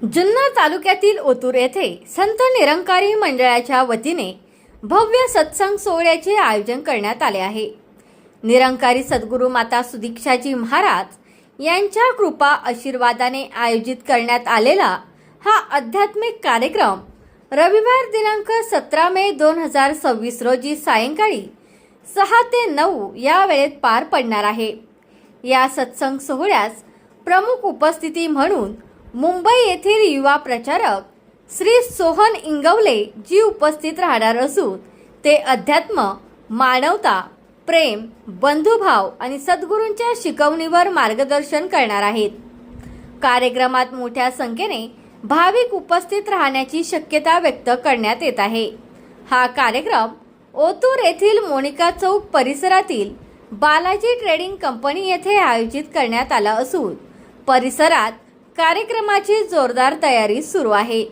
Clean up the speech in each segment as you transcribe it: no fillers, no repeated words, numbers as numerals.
जुन्नर तालुक्यातील ओतूर येथे संत निरंकारी मंडळाच्या वतीने भव्य सत्संग सोहळ्याचे आयोजन करण्यात आले आहे। निरंकारी सद्गुरू माता सुदीक्षाजी महाराज यांच्या कृपा आशीर्वादाने आयोजित करण्यात आलेला हा आध्यात्मिक कार्यक्रम रविवार दिनांक 17 मे 2026 रोजी सायंकाळी 6 ते 9 या वेळेत पार पडणार आहे। या सत्संग सोहळ्यास प्रमुख उपस्थिती म्हणून मुंबई येथील युवा प्रचारक श्री सोहन इंगवले जी उपस्थित राहणार असून ते अध्यात्म, मानवता, प्रेम, बंधुभाव आणि सद्गुरूंच्या शिकवणीवर मार्गदर्शन करणार आहेत। कार्यक्रमात मोठ्या संख्येने भाविक उपस्थित राहण्याची शक्यता व्यक्त करण्यात येत आहे। हा कार्यक्रम ओतूर येथील मोनिका चौक परिसरातील बालाजी ट्रेडिंग कंपनी येथे आयोजित करण्यात आला असून परिसरात कार्यक्रमाची जोरदार तयारी सुरू आहे।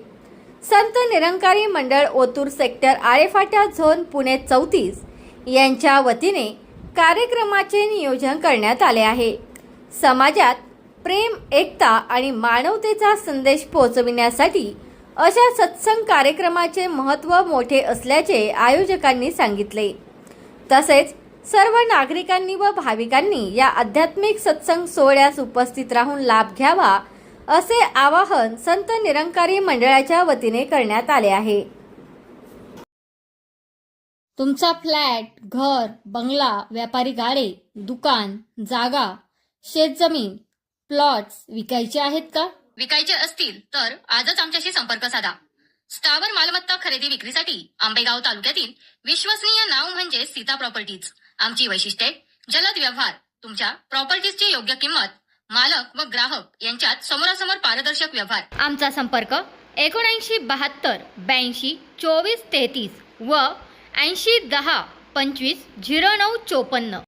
संत निरंकारी मंडळ ओतूर सेक्टर आळेफाटा झोन पुणे 34 यांच्या वतीने कार्यक्रमाचे नियोजन करण्यात आले आहे। समाजात प्रेम, एकता आणि मानवतेचा संदेश पोहोचविण्यासाठी अशा सत्संग कार्यक्रमाचे महत्त्व मोठे असल्याचे आयोजकांनी सांगितले। तसेच सर्व नागरिकांनी व भाविकांनी या आध्यात्मिक सत्संग सोहळ्यास उपस्थित राहून लाभ घ्यावा असे आवाहन संत निरंकारी मंडळाच्या वतीने करण्यात आले आहे। तुमचा फ्लॅट, घर, बंगला, व्यापारी गाडे, दुकान, जागा, शेतजमीन, प्लॉट्स विकायचे आहेत का? विकायचे असतील तर आजच आमच्याशी संपर्क साधा। स्थावर मालमत्ता खरेदी विक्रीसाठी आंबेगाव तालुक्यातील विश्वसनीय नाव म्हणजे सीता प्रॉपर्टीज। आमची वैशिष्ट्ये: जलद व्यवहार, तुमच्या प्रॉपर्टीजची योग्य किंमत, मालक व ग्राहक यांच्यात समोरासमोर पारदर्शक व्यवहार। आमचा संपर्क 79 72 82 24 33 व 80 10 25 09 54।